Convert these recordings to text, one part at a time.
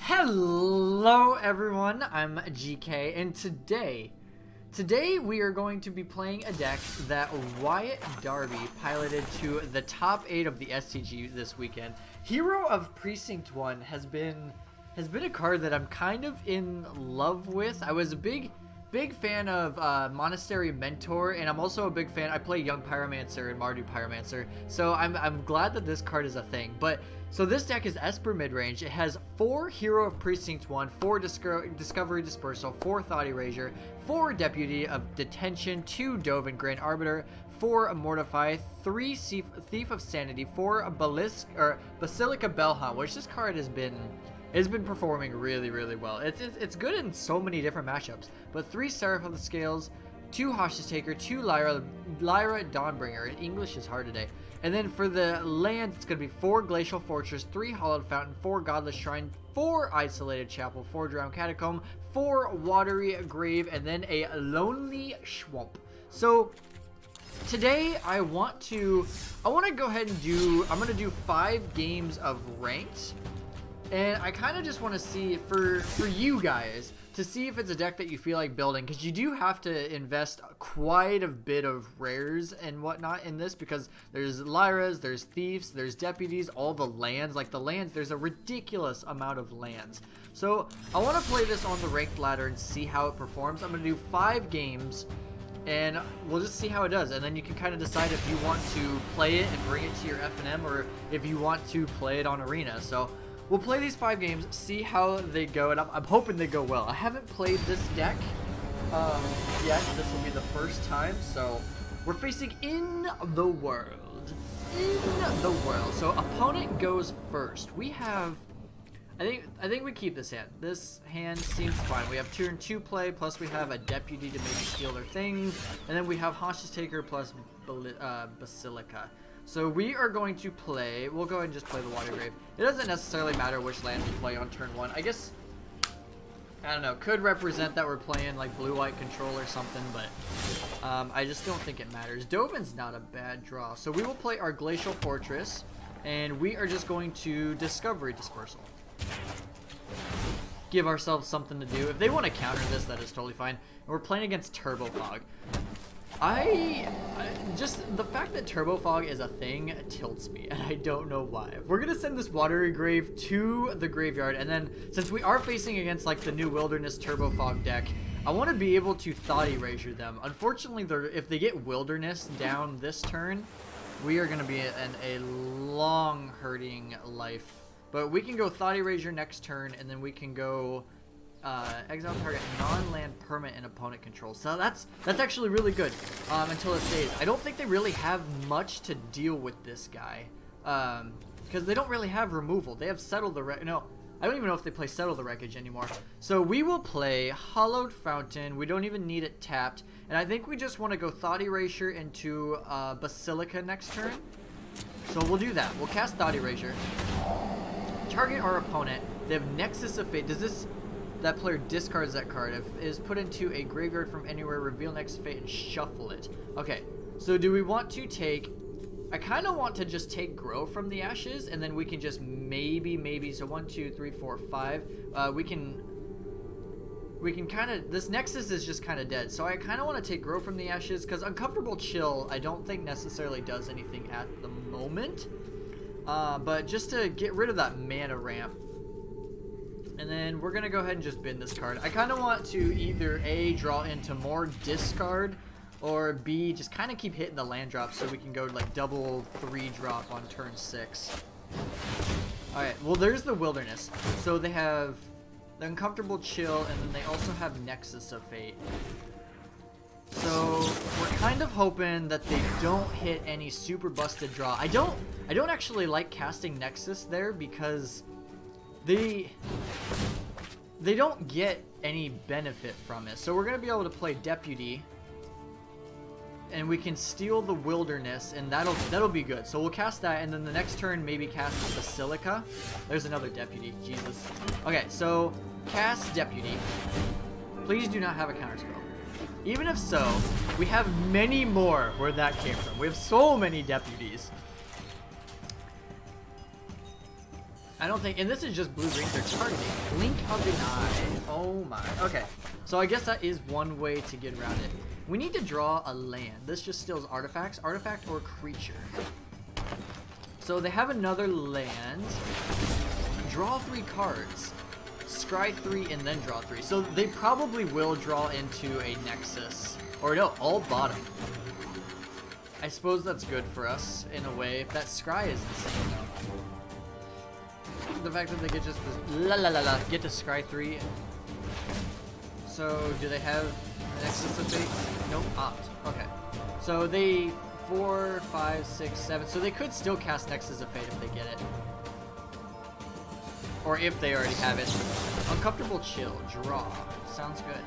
Hello everyone, I'm GK, and today we are going to be playing a deck that Wyatt Darby piloted to the top 8 of the SCG this weekend. Hero of Precinct 1 has been a card that I'm kind of in love with. I was a big fan of Monastery Mentor, and I'm also a big fan. I play Young Pyromancer and Mardu Pyromancer, so I'm glad that this card is a thing. But so this deck is Esper Midrange. It has 4 Hero of Precinct 1, 4 Discovery Dispersal, 4 Thought Erasure, 4 Deputy of Detention, 2 Dove and Grand Arbiter, 4 Mortify, 3 Thief of Sanity, 4 Basilica Bellhunt, which this card has been performing really well. It's good in so many different matchups. But 3 Seraph of the Scales, 2 Hostage Taker, 2 Lyra Dawnbringer. English is hard today. And then for the lands, it's going to be 4 Glacial Fortress, 3 Hollowed Fountain, 4 Godless Shrine, 4 Isolated Chapel, 4 Drowned Catacomb, 4 Watery Grave, and then a Lonely Swamp. So today I want to go ahead and I'm going to do 5 games of ranked. And I kind of just want to see, for you guys, to see if it's a deck that you feel like building, because you do have to invest quite a bit of rares and whatnot in this, because there's Lyras, there's Thieves, there's Deputies, all the lands. Like the lands, there's a ridiculous amount of lands. So I want to play this on the ranked ladder and see how it performs. I'm going to do 5 games, and we'll just see how it does. And then you can kind of decide if you want to play it and bring it to your FNM, or if you want to play it on Arena. So we'll play these 5 games, see how they go, and I'm hoping they go well. I haven't played this deck yet. This will be the first time, so we're facing In the World. In the World. So opponent goes first. We have, I think we keep this hand. This hand seems fine. We have turn 2 play, plus we have a Deputy to maybe steal their thing, and then we have Hostage Taker plus Basilica. So we are going to play, we'll go ahead and just play the Water Grave. It doesn't necessarily matter which land we play on turn 1. I guess, I don't know, could represent that we're playing like blue-white control or something, but I just don't think it matters. Dovin's not a bad draw. So we will play our Glacial Fortress, and we are just going to Discovery Dispersal. Give ourselves something to do. If they want to counter this, that is totally fine. And we're playing against Turbo Fog. Just the fact that Turbo Fog is a thing tilts me, and I don't know why. We're gonna send this Watery Grave to the graveyard, and then since we are facing against like the new Wilderness Turbo Fog deck, I want to be able to Thought Erasure them. Unfortunately, if they get Wilderness down this turn, we are gonna be in a long hurting life. But we can go Thought Erasure next turn, and then we can go exile target non-land permanent and opponent control. So that's actually really good until it stays. I don't think they really have much to deal with this guy because they don't really have removal. They have Settle the Wreckage. No, I don't even know if they play Settle the Wreckage anymore. So we will play Hollowed Fountain. We don't even need it tapped, and I think we just want to go Thought Erasure into Basilica next turn. So we'll do that. We'll cast Thought Erasure. Target our opponent. They have Nexus of Fate. That player discards that card. If it is put into a graveyard from anywhere, reveal Nexus of Fate and shuffle it. Okay, so do we want to take, I kind of want to just take Grow from the Ashes, and then we can just maybe, so 1, 2, 3, 4, 5, we can kind of, this Nexus is just kind of dead, so I kind of want to take Grow from the Ashes, because Uncomfortable Chill I don't think necessarily does anything at the moment, but just to get rid of that mana ramp. And then we're going to go ahead and just bin this card. I kind of want to either A, draw into more discard, or B, just kind of keep hitting the land drop so we can go like double 3 drop on turn 6. Alright, well there's the Wilderness. So they have the Uncomfortable Chill, and then they also have Nexus of Fate. So we're kind of hoping that they don't hit any super busted draw. I don't actually like casting Nexus there because they don't get any benefit from it. So we're going to be able to play Deputy, and we can steal the Wilderness, and that'll be good. So we'll cast that, and then the next turn maybe cast Basilica. There's another Deputy. Jesus. Okay, so cast Deputy. Please do not have a counterspell. Even if so, we have many more where that came from. We have so many Deputies. I don't think, and this is just blue-green, they're targeting. Blink of an eye. Oh my. Okay, so I guess that is one way to get around it. We need to draw a land. This just steals artifacts, artifact or creature. So they have another land. Draw 3 cards. Scry 3 and then draw 3. So they probably will draw into a Nexus. Or no, all bottom. I suppose that's good for us in a way. That Scry is insane though. The fact that they get just this get to Scry 3. So do they have Nexus of Fate? Nope, opt. Okay. So they 4, 5, 6, 7. So they could still cast Nexus of Fate if they get it. Or if they already have it. Uncomfortable Chill. Draw. Sounds good.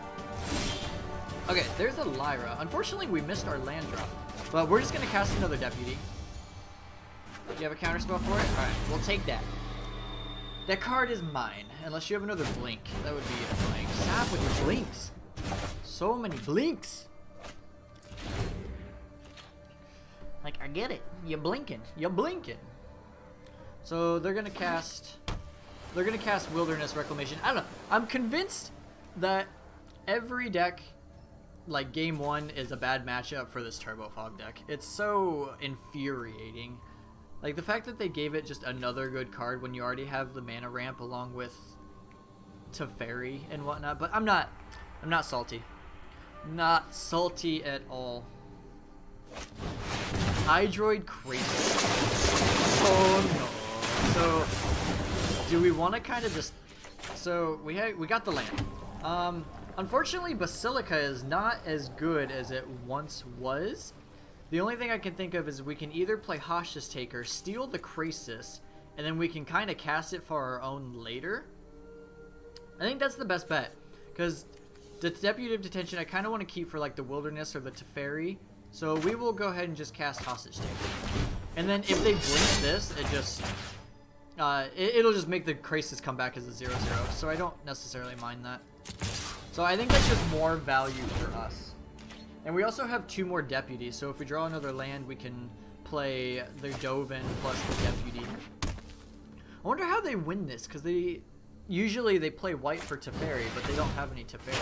Okay, there's a Lyra. Unfortunately, we missed our land drop. But we're just going to cast another Deputy. Do you have a counterspell for it? Alright, we'll take that. That card is mine. Unless you have another Blink. That would be annoying. Stop with your Blinks. So many Blinks. Like, I get it. You're blinking. You're blinking. So they're going to cast... They're going to cast Wilderness Reclamation. I don't know. I'm convinced that every deck, like game 1, is a bad matchup for this Turbo Fog deck. It's so infuriating. Like the fact that they gave it just another good card when you already have the mana ramp along with Teferi and whatnot. But I'm not salty. Not salty at all. Hydroid Crazy. Oh no. So do we want to kind of just... So we got the land. Unfortunately, Basilica is not as good as it once was. The only thing I can think of is we can either play Hostage Taker, steal the Krasis, and then we can kind of cast it for our own later. I think that's the best bet, because the Deputy of Detention I kind of want to keep for like the Wilderness or the Teferi. So we will go ahead and just cast Hostage Taker. And then if they blink this, it just... it'll just make the Krasis come back as a 0/0, so I don't necessarily mind that. So I think that's just more value for us. And we also have 2 more Deputies, so if we draw another land, we can play the Dovin plus the Deputy. I wonder how they win this, because usually they play white for Teferi, but they don't have any Teferi.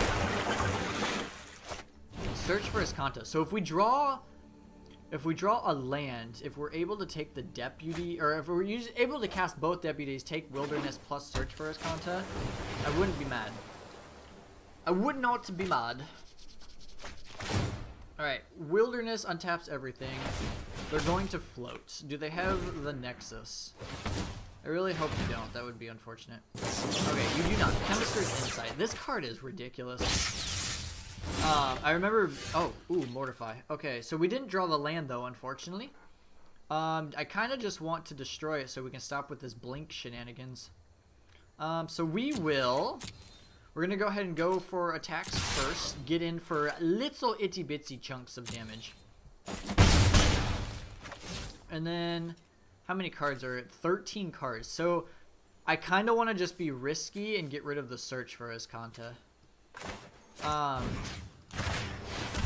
Search for Escanta. So if we draw a land, if we're able to take the Deputy, or if we're able to cast both Deputies, take Wilderness plus Search for Escanta, I wouldn't be mad. I would not be mad. Alright, Wilderness untaps everything. They're going to float. Do they have the Nexus? I really hope you don't. That would be unfortunate. Okay, you do not. Chemister's Insight. This card is ridiculous. I remember... Oh, ooh, Mortify. Okay, so we didn't draw the land, though, unfortunately. I kind of just want to destroy it so we can stop with this Blink shenanigans. So we will... We're going to go ahead and go for attacks first. Get in for little itty-bitsy chunks of damage. And then... How many cards are it? 13 cards. So I kind of want to just be risky and get rid of the Search for Escanta.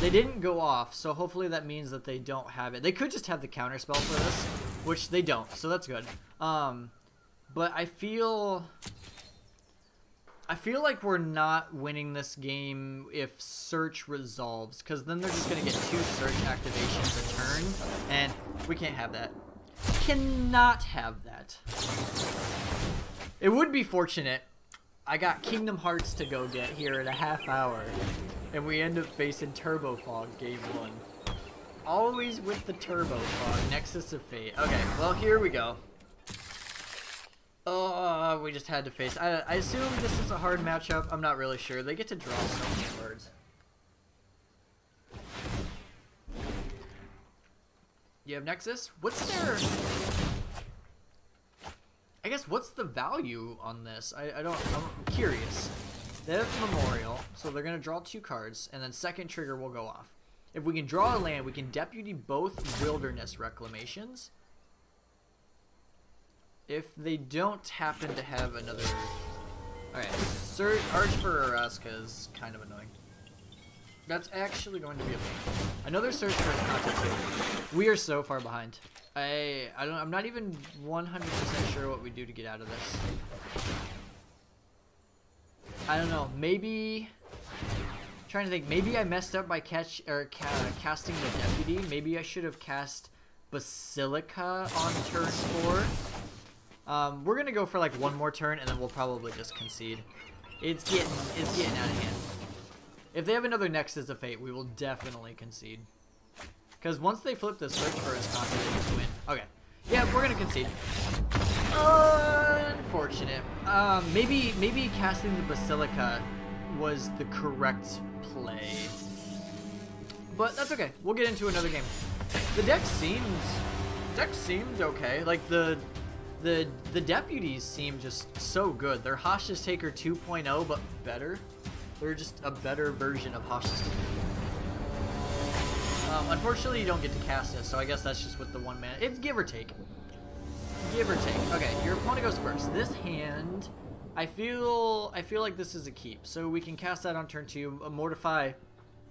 They didn't go off, so hopefully that means that they don't have it. They could just have the counterspell for this, which they don't, so that's good. But I feel like we're not winning this game if Search resolves, because then they're just going to get 2 Search activations a turn, and we can't have that. Cannot have that. It would be fortunate. I got Kingdom Hearts to go get here in a half hour, and we end up facing Turbo Fog game 1. Always with the Turbo Fog, Nexus of Fate. Okay, well here we go. Oh, we just had to face. I assume this is a hard matchup. I'm not really sure. They get to draw so many cards. You have Nexus? What's their... I guess what's the value on this? I'm curious. They have Memorial, so they're going to draw 2 cards, and then second trigger will go off. If we can draw a land, we can Deputy both Wilderness Reclamations. If they don't happen to have another... Alright, Arch for Araska is kind of annoying. That's actually going to be a pain. Another search for a content. We are so far behind. I'm not even 100% sure what we do to get out of this. I don't know. Maybe. Trying to think. Maybe I messed up by casting the deputy. Maybe I should have cast Basilica on turn 4. We're gonna go for like one more turn and then we'll probably just concede. It's getting out of hand. If they have another Nexus of Fate, we will definitely concede. Because once they flip the search for his content, they just win. Okay. Yeah, we're gonna concede. Unfortunate. Maybe casting the Basilica was the correct play. But that's okay. We'll get into another game. The deck seemed okay. Like the deputies seem just so good. They're Hostage Taker 2.0, but better. They're just a better version of Hostage Taker. Unfortunately, you don't get to cast it, so I guess that's just with the one mana. It's give or take. Give or take. Okay, your opponent goes first. This hand, I feel like this is a keep. So we can cast that on turn 2. Mortify.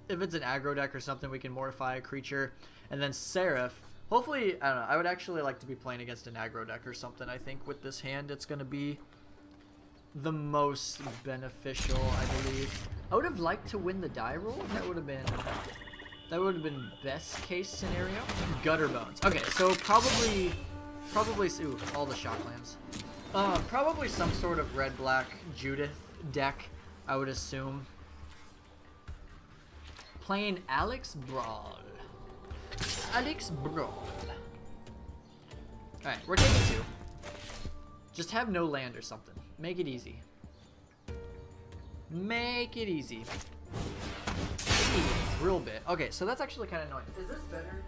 If it's an aggro deck or something, we can mortify a creature. And then Seraph. Hopefully, I don't know. I would actually like to be playing against an aggro deck or something. I think with this hand, it's going to be the most beneficial, I believe. I would have liked to win the die roll. That would have been best case scenario. Gutter Bones. Okay, so probably ooh, all the Shocklands. Probably some sort of red-black Judith deck, I would assume. Playing Alex Brawl. Alex Brawl. Alright, we're taking 2. Just have no land or something. Make it easy. Make it easy. Real bit. Okay, so that's actually kind of annoying. Is this better?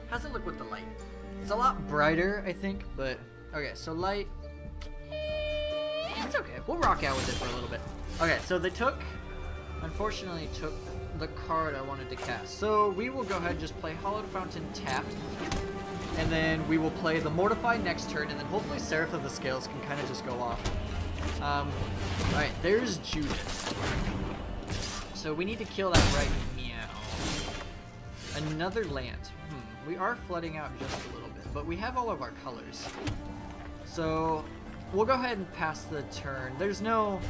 How's it look with the light? It's a lot brighter, I think, but okay, so light. It's okay. We'll rock out with it for a little bit. Okay, so they unfortunately took the card I wanted to cast. So we will go ahead and just play Hallowed Fountain tapped. And then we will play the Mortify next turn, and then hopefully Seraph of the Scales can kind of just go off. Alright, there's Judith. So we need to kill that right meow. Another land. We are flooding out just a little bit, but we have all of our colors. So we'll go ahead and pass the turn. There's no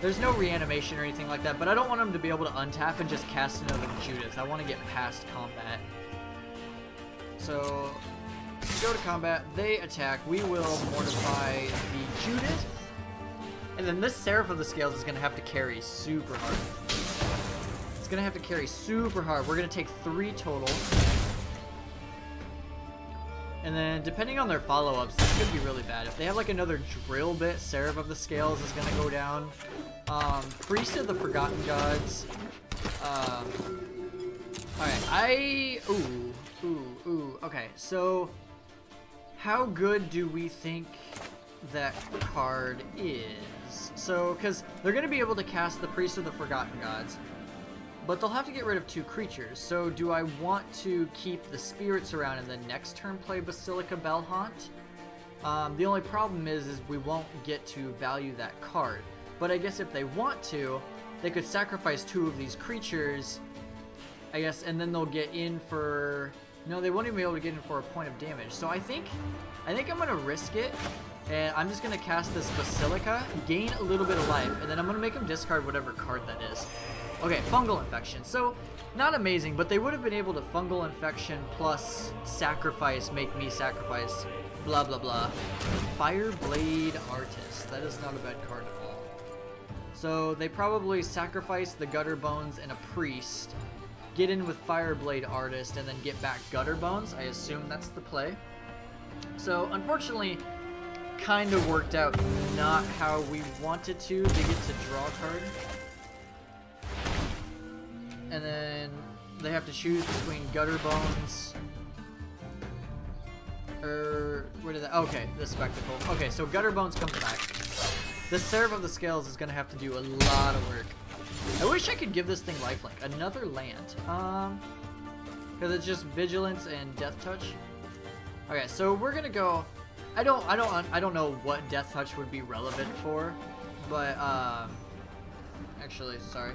reanimation or anything like that, but I don't want them to be able to untap and just cast another Judith. I want to get past combat. So go to combat, they attack, we will mortify the Judith, and then this Seraph of the Scales is going to have to carry super hard. It's going to have to carry super hard. We're going to take 3 total. And then, depending on their follow-ups, this could be really bad. If they have like another drill bit, Seraph of the Scales is going to go down. Priest of the Forgotten Gods. Alright, okay, so how good do we think that card is? So, because they're going to be able to cast the Priest of the Forgotten Gods, but they'll have to get rid of 2 creatures. So do I want to keep the spirits around and then next turn play Basilica Bellhaunt? The only problem is we won't get to value that card. But I guess if they want to, they could sacrifice 2 of these creatures, I guess, and then they'll get in for... No, they won't even be able to get in for a point of damage. So I think I'm going to risk it, and I'm just going to cast this Basilica, gain a little bit of life, and then I'm going to make them discard whatever card that is. Okay, Fungal Infection. So, not amazing, but they would have been able to Fungal Infection plus sacrifice, make me sacrifice, blah, blah, blah. Fireblade Artist. That is not a bad card at all. So, they probably sacrifice the Gutter Bones and a Priest, get in with Fireblade Artist, and then get back Gutter Bones. I assume that's the play. So, unfortunately, kind of worked out not how we wanted to get to draw a card. And then they have to choose between Gutter Bones or where did that? Okay, the Spectacle. Okay, so Gutter Bones comes back. The Seraph of the Scales is gonna have to do a lot of work. I wish I could give this thing lifelink. Another land. Because it's just Vigilance and Death Touch. Okay, so we're gonna go. I don't know what Death Touch would be relevant for, but Actually, sorry.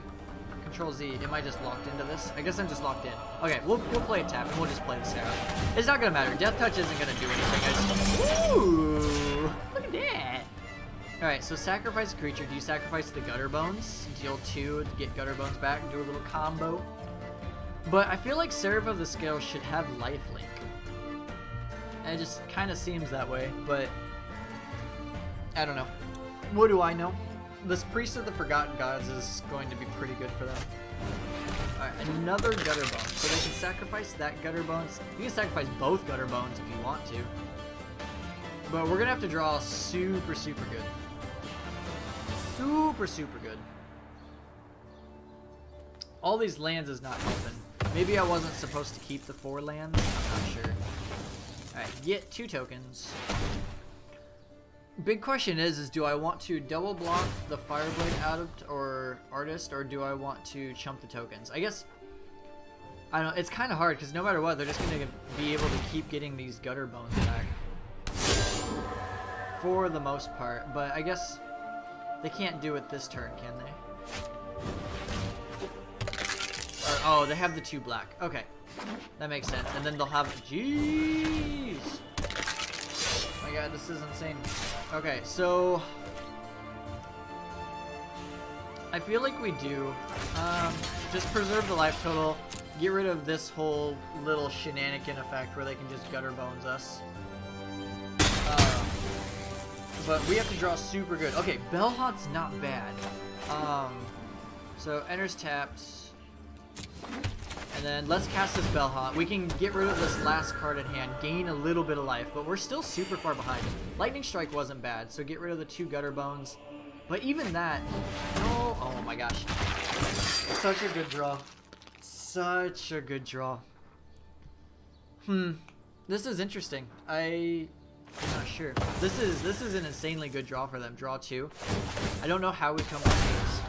Control Z. Am I just locked into this? I guess I'm just locked in. Okay, we'll play a tap and we'll just play the Sarah. It's not gonna matter. Death Touch isn't gonna do anything. Ooh, look at that. All right, so sacrifice a creature. Do you sacrifice the Gutter Bones? Deal 2 to get Gutter Bones back and do a little combo. But I feel like Seraph of the Scale should have lifelink. And it just kind of seems that way, but I don't know. What do I know? This Priest of the Forgotten Gods is going to be pretty good for them. Alright, another Gutter Bone. So they can sacrifice that Gutter Bones. You can sacrifice both Gutter Bones if you want to. But we're going to have to draw super, super good. Super, super good. All these lands is not helping. Maybe I wasn't supposed to keep the 4 lands. I'm not sure. Alright, get 2 tokens. Big question is do I want to double block the Fireblade out of or Artist, or do I want to chump the tokens? I guess, I don't know, it's kind of hard because no matter what, they're just going to be able to keep getting these Gutter Bones back. For the most part, but I guess they can't do it this turn, can they? Or, oh, they have the 2 black. Okay, that makes sense. And then they'll have, jeez! Oh my god, this is insane. Okay, so I feel like we do just preserve the life total, get rid of this whole little shenanigan effect where they can just Gutter Bones us. But we have to draw super good. Okay, Bellhaught's not bad. So enters tapped. And then let's cast this Bellhaunt. We can get rid of this last card in hand, gain a little bit of life, but we're still super far behind. Lightning Strike wasn't bad, so get rid of the 2 Gutter Bones. But even that, no, oh my gosh. Such a good draw. Such a good draw. This is interesting. I'm not sure. This is an insanely good draw for them. Draw 2. I don't know how we come up with this.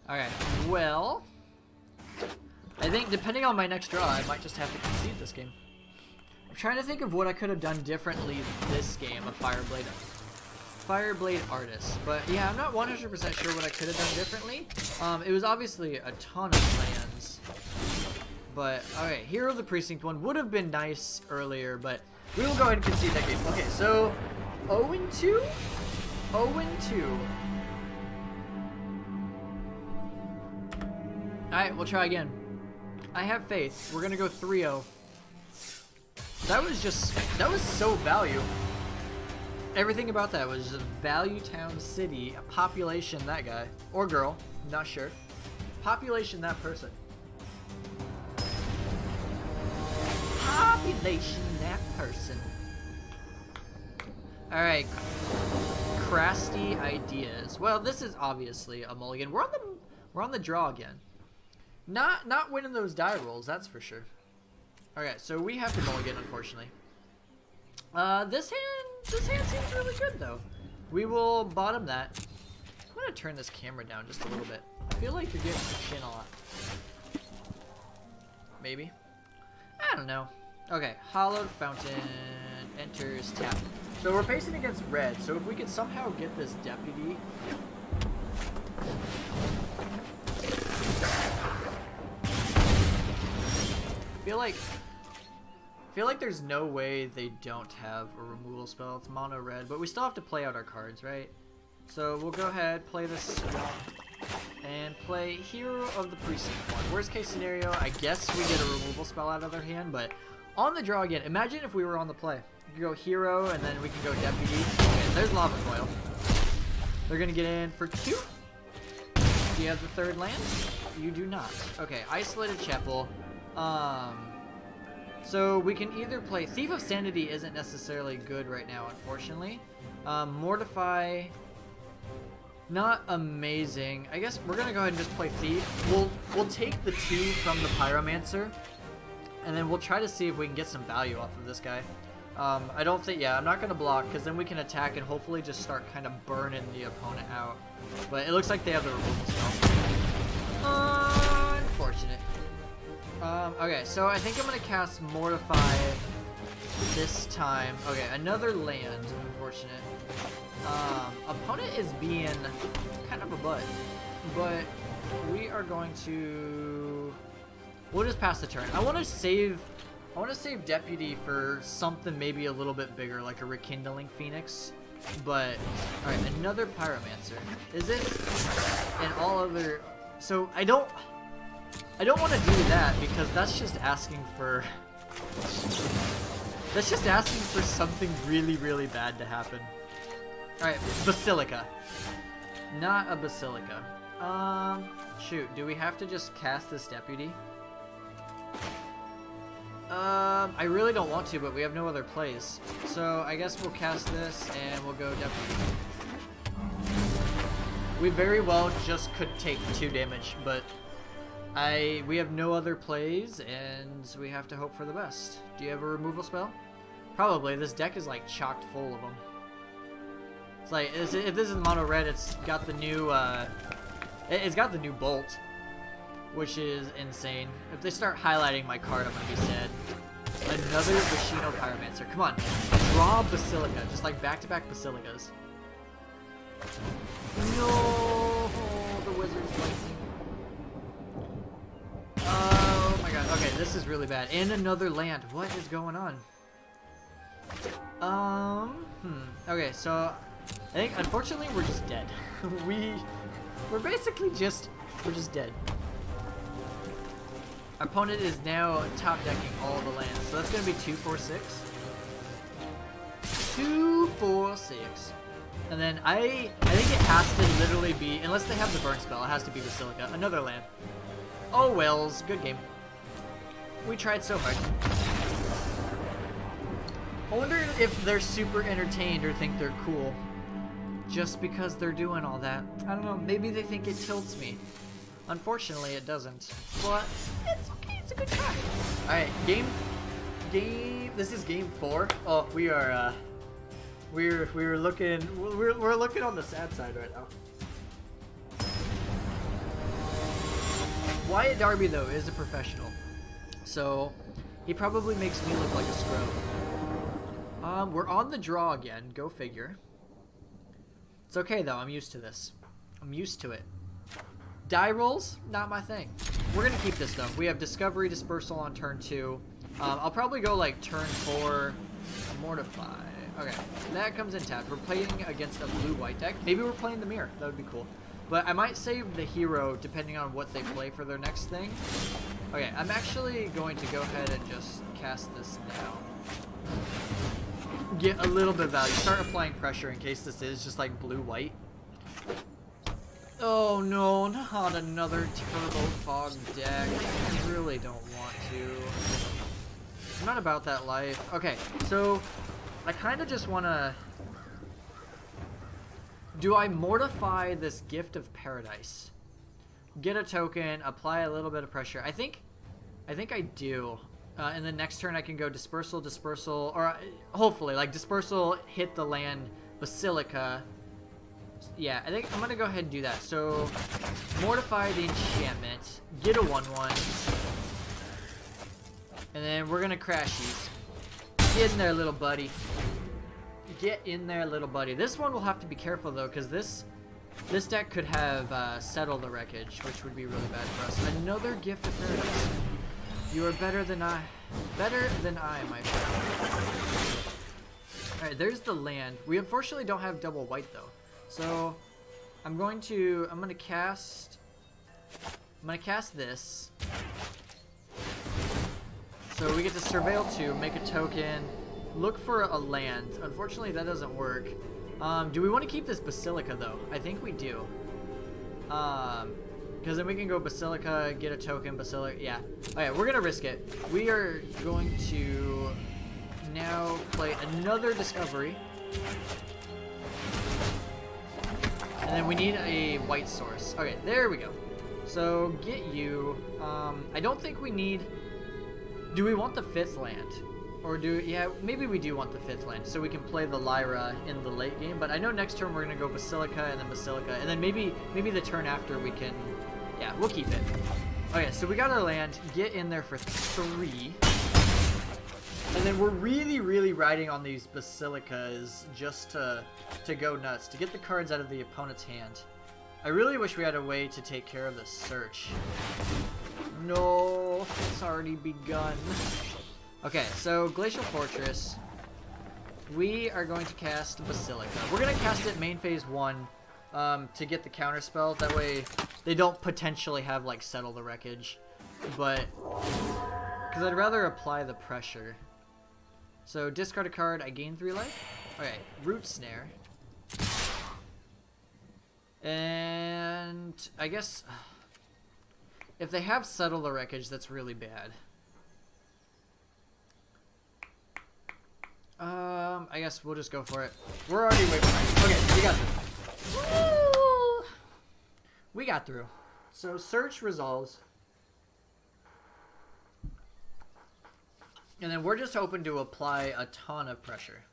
Alright, well, I think depending on my next draw, I might just have to concede this game. I'm trying to think of what I could have done differently this game of Fireblade Artist. But yeah, I'm not 100% sure what I could have done differently. It was obviously a ton of lands. But, alright, Hero of the Precinct one would have been nice earlier, but we will go ahead and concede that game. Okay, so 0-2? 0-2. Alright, we'll try again. I have faith. We're gonna go 3-0. That was so value. Everything about that was just value town city, a population that guy. Or girl, not sure. Population that person. Population that person. Alright. Crafty ideas. Well, this is obviously a mulligan. We're on the draw again. Not winning those die rolls, that's for sure. Okay, so we have to mulligan, unfortunately. This hand seems really good though. We will bottom that. I'm gonna turn this camera down just a little bit. I feel like you're getting the chin a lot. Maybe. I don't know. Okay, Hollowed Fountain enters tap. So we're facing against red. So if we could somehow get this deputy. I feel like there's no way they don't have a removal spell. It's mono red, but we still have to play out our cards, right? So we'll go ahead, play this and play Hero of the Precinct one. Worst case scenario, I guess we get a removal spell out of their hand, but on the draw again, imagine if we were on the play. We could go Hero and then we can go Deputy. Okay, there's Lava Coil. They're gonna get in for 2. Do you have the 3rd land? You do not. Okay, Isolated Chapel. So we can either play Thief of Sanity isn't necessarily good right now, unfortunately. Mortify, not amazing. I guess we're gonna go ahead and just play Thief. We'll take the 2 from the Pyromancer, and then we'll try to see if we can get some value off of this guy. I don't think, yeah, I'm not gonna block because then we can attack and hopefully just start kind of burning the opponent out. But it looks like they have the removal spell. Unfortunate. Okay, so I think I'm gonna cast Mortify this time. Okay, another land, unfortunate. Opponent is being kind of a butt, but we are going to... We'll just pass the turn. I want to save Deputy for something maybe a little bit bigger, like a Rekindling Phoenix. But, alright, another Pyromancer. Is this and all other... So, I don't want to do that because that's just asking for... That's just asking for something really, really bad to happen. Alright, Basilica. Not a Basilica. Shoot, do we have to just cast this Deputy? I really don't want to, but we have no other plays. So I guess we'll cast this and we'll go Deputy. We very well just could take 2 damage, but we have no other plays and we have to hope for the best. Do you have a removal spell? Probably. This deck is like chocked full of them. It's like, if this is mono red, it's got the new, it's got the new Bolt, which is insane. If they start highlighting my card, I'm gonna be sad. Another Vashino Pyromancer. Come on, draw Basilica, just like back-to-back Basilicas. No, the Wizard's Lightning. Oh my god. Okay, this is really bad. And another land. What is going on? Okay, so I think unfortunately we're just dead. we're basically just dead. Our opponent is now top decking all the lands, so that's gonna be 2, 4, 6. 2, 4, 6. And then I think it has to literally be, unless they have the burn spell, it has to be Basilica. Another land. Oh wells, good game. We tried so hard. I wonder if they're super entertained or think they're cool just because they're doing all that. I don't know, maybe they think it tilts me. Unfortunately, it doesn't. But it's okay, it's a good try. Alright, this is game 4. Oh, we are, we're looking on the sad side right now. Wyatt Darby, though, is a professional. So, he probably makes me look like a scrub. We're on the draw again. Go figure. It's okay, though. I'm used to this. I'm used to it. Die rolls, not my thing. We're going to keep this, though. We have Discovery Dispersal on turn 2. I'll probably go, like, turn 4, Mortify. Okay, that comes in tapped. We're playing against a blue-white deck. Maybe we're playing the Mirror. That would be cool. But I might save the hero depending on what they play for their next thing. Okay, I'm actually going to go ahead and just cast this now. Get a little bit of value. Start applying pressure in case this is just like blue-white. Oh no, not another Turbo Fog deck. I really don't want to. I'm not about that life. Okay, so I kind of just want to... Do I mortify this Gift of Paradise? Get a token, apply a little bit of pressure. I think I do. And the next turn I can go Dispersal, Dispersal, or hopefully, like Dispersal, hit the land, Basilica. Yeah, I think I'm going to go ahead and do that. So, mortify the enchantment, get a 1/1, and then we're going to crash these. Get in there, little buddy. Get in there, little buddy. This one will have to be careful, though, because this deck could have Settle the Wreckage, which would be really bad for us. Another Gift of Paradise. You are better than I. Better than I, my friend. Alright, there's the land. We unfortunately don't have double white, though. So, I'm gonna cast this. So we get to Surveil 2, make a token, look for a land. Unfortunately, that doesn't work. Do we want to keep this Basilica, though? I think we do. Because then we can go Basilica, get a token, Basilica, yeah. Okay, we're going to risk it. We are going to now play another Discovery. And then we need a white source. Okay, there we go. So, get you. I don't think we need... Do we want the 5th land? Or yeah, maybe we do want the 5th land, so we can play the Lyra in the late game. But I know next turn we're going to go Basilica, and then Basilica, and then maybe the turn after we can... Yeah, we'll keep it. Okay, so we got our land. Get in there for 3. And then we're really riding on these Basilicas just to go nuts, to get the cards out of the opponent's hand. I really wish we had a way to take care of the search. No, it's already begun. Okay, so Glacial Fortress. We are going to cast Basilica. We're going to cast it main phase 1 to get the counter spell. That way they don't potentially have like Settle the Wreckage. But, because I'd rather apply the pressure. So discard a card, I gain 3 life. Okay, Root Snare. And I guess if they have Settle the Wreckage, that's really bad. I guess we'll just go for it. We're already way behind. Okay, we got through. Woo! We got through. So search resolves. And then we're just hoping to apply a ton of pressure.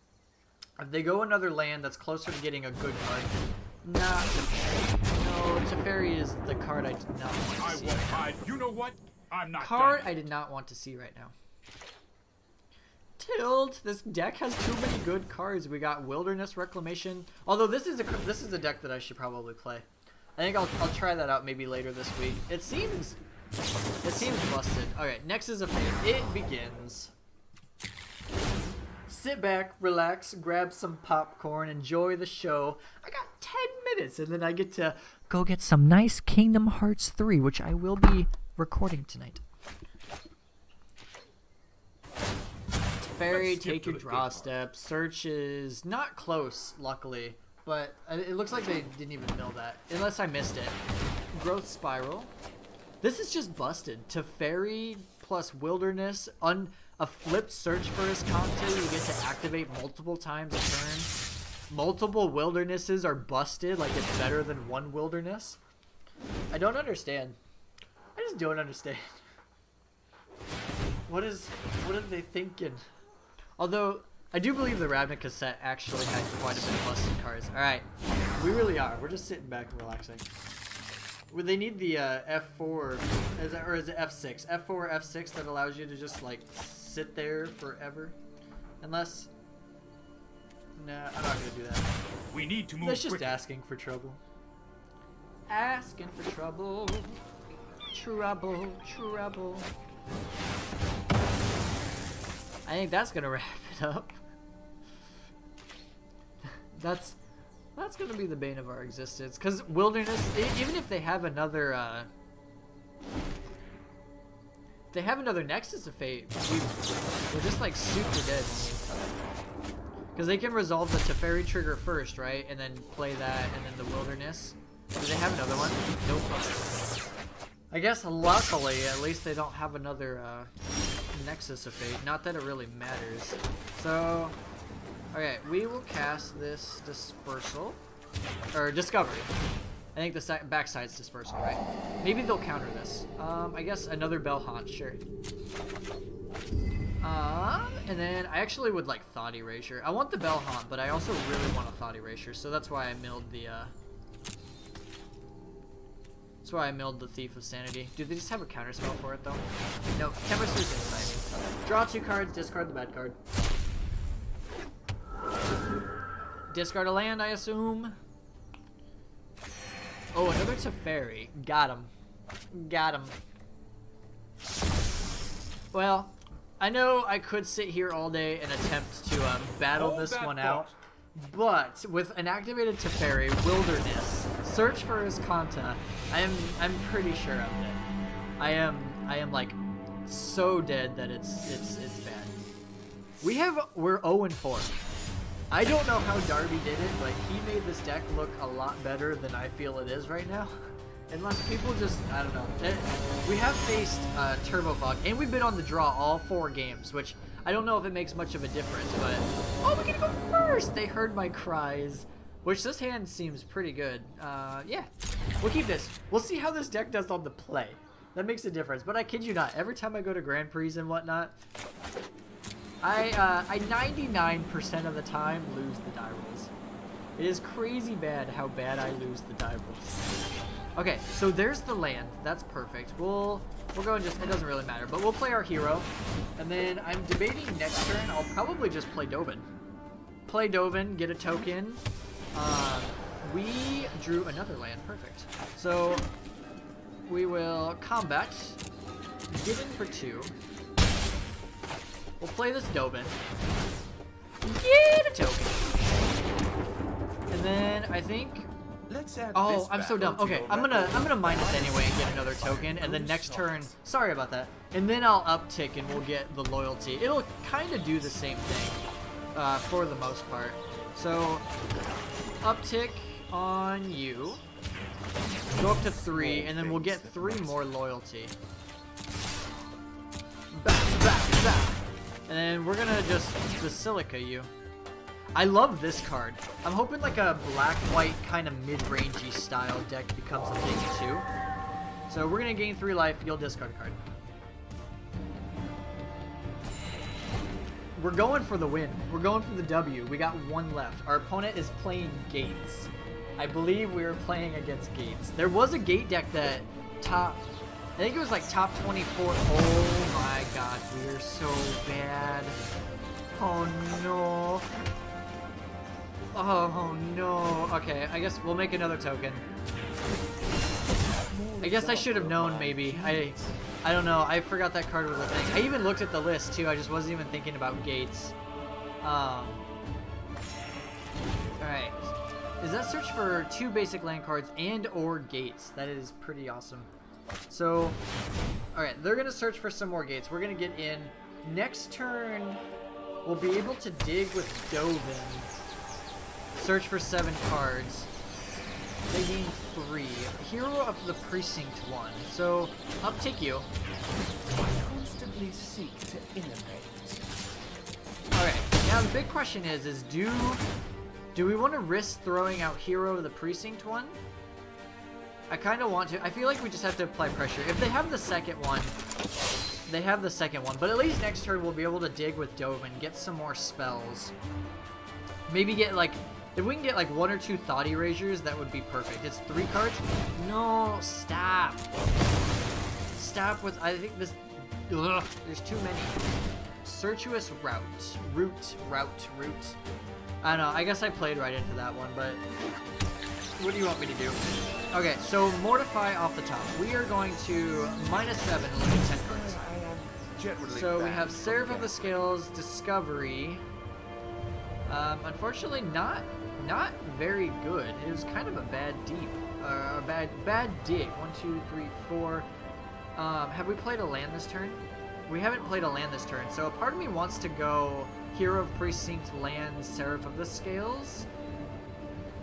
If they go another land that's closer to getting a good card. Nah, no, Teferi is the card I did not want to see. I won't hide. You know what? I'm not card done. I did not want to see right now. Tilt. This deck has too many good cards. We got Wilderness Reclamation. Although this is a deck that I should probably play. I think I'll try that out maybe later this week. It seems busted. Alright, next is a fate. It begins. Sit back, relax, grab some popcorn, enjoy the show. I got 10 minutes and then I get to go get some nice Kingdom Hearts 3, which I will be recording tonight. Fairy, take your draw step. Search is not close, luckily, but it looks like they didn't even mill that, unless I missed it. Growth Spiral. This is just busted. Teferi plus Wilderness, a flipped Search for his Conte, you get to activate multiple times a turn. Multiple Wildernesses are busted, like it's better than one Wilderness. I don't understand. I just don't understand. What are they thinking? Although, I do believe the Ravnica set actually had quite a bit of busted cards. Alright, we really are. We're just sitting back and relaxing. Would they need the F4, or is it F6? F4 or F6 that allows you to just like sit there forever? Unless, nah, I'm not gonna do that. We need to move. That's just asking for trouble. Asking for trouble. Trouble, trouble. I think that's gonna wrap it up. That's gonna be the bane of our existence. Cause Wilderness, even if they have another, Nexus of Fate, we're just like super dead. Cause they can resolve the Teferi trigger first, right? And then play that, and then the Wilderness. Do they have another one? Nope. I guess luckily, at least they don't have another Nexus of Fate. Not that it really matters. So, okay, we will cast this Dispersal. Or Discovery. I think the backside's Dispersal, right? Maybe they'll counter this. I guess another Bell Haunt, sure. And then I actually would like Thought Erasure. I want the Bell Haunt, but I also really want a Thought Erasure, so that's why I milled the, That's why I milled the Thief of Sanity. Do they just have a counterspell for it, though? No, Chemistry's Insight. Draw 2 cards, discard the bad card. Discard a land, I assume. Oh, another Teferi. Got him. Got him. Well, I know I could sit here all day and attempt to battle this one out, but with an activated Teferi, Wilderness, Search for his Kanta, I'm pretty sure I'm dead. I am like so dead that it's bad. We're 0-4. I don't know how Darby did it, but he made this deck look a lot better than I feel it is right now. Unless people just, I don't know. We have faced Turbo Fog, and we've been on the draw all 4 games, which I don't know if it makes much of a difference, but... Oh, we're gonna go first! They heard my cries. Which this hand seems pretty good. Yeah. We'll keep this. We'll see how this deck does on the play. That makes a difference. But I kid you not, every time I go to Grand Prix and whatnot, I 99% of the time lose the die rolls. It is crazy bad how bad I lose the die rolls. Okay, so there's the land. That's perfect. We'll We'll go and just, it doesn't really matter, but we'll play our hero. And then I'm debating next turn, I'll probably just play Dovin. Play Dovin, get a token. We drew another land, perfect. So we will combat, get in for 2. We'll play this Dovin. Get a token. And then I think, oh, I'm so dumb. Okay, I'm gonna minus anyway and get another token, and then next turn, sorry about that. And then I'll uptick and we'll get the loyalty. It'll kind of do the same thing for the most part. So uptick on you, go up to 3, and then we'll get 3 more loyalty. Back, back, back. And then we're gonna just Basilica you. I love this card. I'm hoping like a black-white kind of mid-rangey style deck becomes a thing too. So we're gonna gain 3 life, you'll discard a card. We're going for the win. We're going for the W. We got 1 left. Our opponent is playing Gates. I believe we were playing against Gates. There was a Gate deck that top, I think it was like top 24. Oh my god, we are so bad. Oh no. Oh no. Okay, I guess we'll make another token. I guess I should have known maybe. I don't know. I forgot that card was a thing. I even looked at the list too. I just wasn't even thinking about Gates. Alright. Is that search for 2 basic land cards and or Gates? That is pretty awesome. So, alright, they're going to search for some more Gates. We're going to get in. Next turn, we'll be able to dig with Dovin. Search for 7 cards. They gain 3. Hero of the Precinct 1. So, uptick you. Constantly seek to innovate. Alright, now the big question is do we want to risk throwing out Hero of the Precinct 1? I kind of want to. I feel like we just have to apply pressure. If they have the second one, they have the second one. But at least next turn we'll be able to dig with Dovin, get some more spells. Maybe get like, if we can get like 1 or 2 Thought Erasures, that would be perfect. It's 3 cards. No, stop. Stop with, I think this, ugh, there's too many. Circuitous Route. Route. I don't know, I guess I played right into that one, but what do you want me to do? Okay, so Mortify off the top. We are going to -7 and look at 10 cards. So we have Seraph of the Scales, Discovery. Unfortunately, not very good. It was kind of a bad deep, bad dig. 1, 2, 3, 4. Have we played a land this turn? We haven't played a land this turn, so a part of me wants to go Hero of Precinct land, Seraph of the Scales.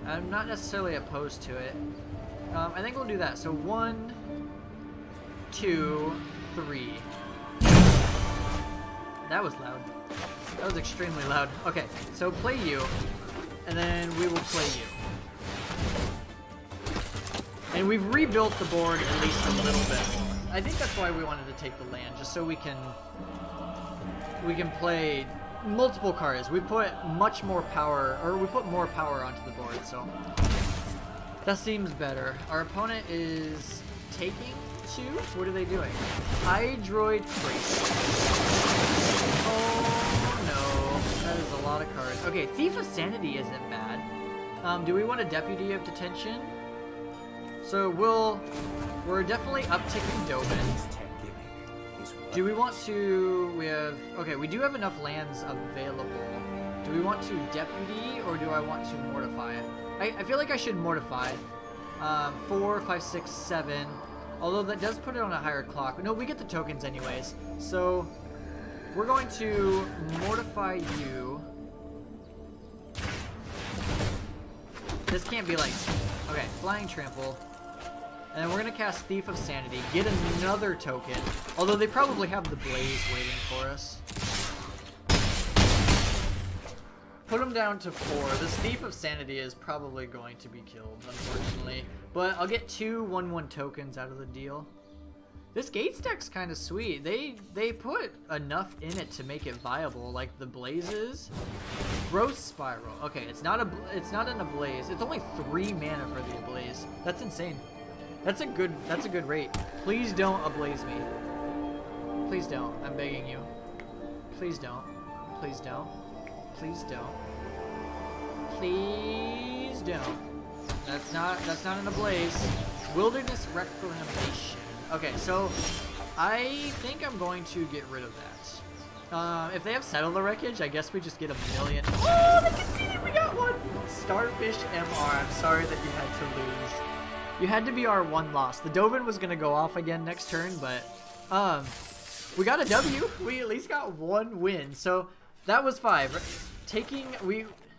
I'm not necessarily opposed to it. I think we'll do that. So 1, 2, 3. That was loud. That was extremely loud. Okay, so play you, and then we will play you. And we've rebuilt the board at least a little bit. I think that's why we wanted to take the land, just so we can play multiple cards. We put much more power, or we put more power onto the board, so that seems better. Our opponent is taking 2. What are they doing? Hydroid Priest. Oh no, that is a lot of cards. Okay, Thief of Sanity isn't bad. Do we want a Deputy of Detention? So we're definitely upticking Dovin. Do we want to, okay, we do have enough lands available. Do we want to Deputy or do I want to Mortify? I feel like I should Mortify. 4, 5, 6, 7. Although that does put it on a higher clock. No, we get the tokens anyways. So we're going to Mortify you. This can't be like, okay, Flying Trample. And then we're going to cast Thief of Sanity, get another token, although they probably have the Blaze waiting for us. Put them down to 4. This Thief of Sanity is probably going to be killed, unfortunately. But I'll get 2 1/1 tokens out of the deal. This Gates deck's kind of sweet. They put enough in it to make it viable, like the Blazes. Growth Spiral. Okay, it's not in a Blaze. It's only 3 mana for the Ablaze. That's insane. That's a good rate. Please don't ablaze me. Please don't. I'm begging you. Please don't. Please don't. Please don't. Please don't. That's not an ablaze. Wilderness reclamation. Okay, so I think I'm going to get rid of that. If they have settled the wreckage, I guess we just get a million. Oh, the Cassini, we got one! Starfish MR, I'm sorry that you had to lose. You had to be our one loss. The Dovin was going to go off again next turn, but we got a W. We at least got one win, so that was 5.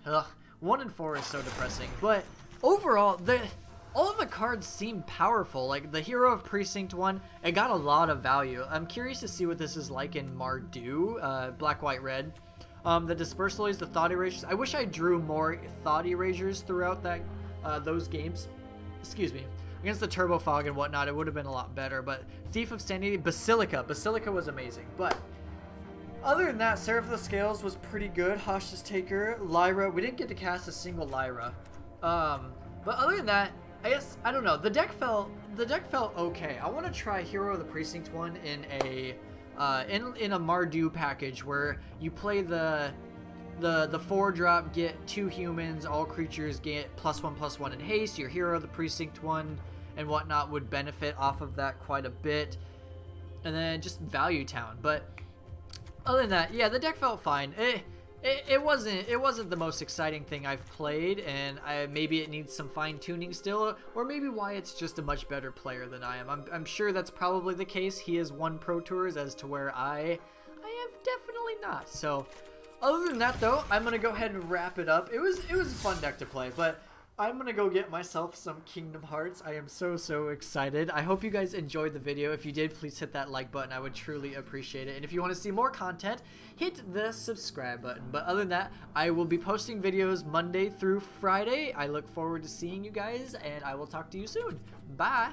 Ugh, 1 and 4 is so depressing, but overall, all of the cards seem powerful. Like the Hero of Precinct 1, it got a lot of value. I'm curious to see what this is like in Mardu, Black, White, Red. The Dispersalies, the Thought Erasures. I wish I drew more Thought Erasures throughout those games. Excuse me. Against the Turbo Fog and whatnot, it would have been a lot better. But Thief of Sanity, Basilica. Basilica was amazing. But other than that, Seraph of the Scales was pretty good. Hostage Taker, Lyra. We didn't get to cast a single Lyra. But other than that, I guess, I don't know. The deck felt okay. I want to try Hero of the Precinct 1 in a Mardu package where you play the 4-drop, get 2 humans, all creatures get +1/+1 in haste. Your Hero of the Precinct 1 and whatnot would benefit off of that quite a bit. And then just Value Town. But other than that, yeah, the deck felt fine. It wasn't the most exciting thing I've played, and maybe it needs some fine-tuning still, or maybe Wyatt's just a much better player than I am. I'm sure that's probably the case. He has won Pro Tours, as to where I have definitely not. So other than that, though, I'm gonna go ahead and wrap it up. It was a fun deck to play, but I'm gonna go get myself some Kingdom Hearts. I am so excited. I hope you guys enjoyed the video. If you did, please hit that like button. I would truly appreciate it. And if you want to see more content, hit the subscribe button. But other than that, I will be posting videos Monday through Friday. I look forward to seeing you guys, and I will talk to you soon. Bye!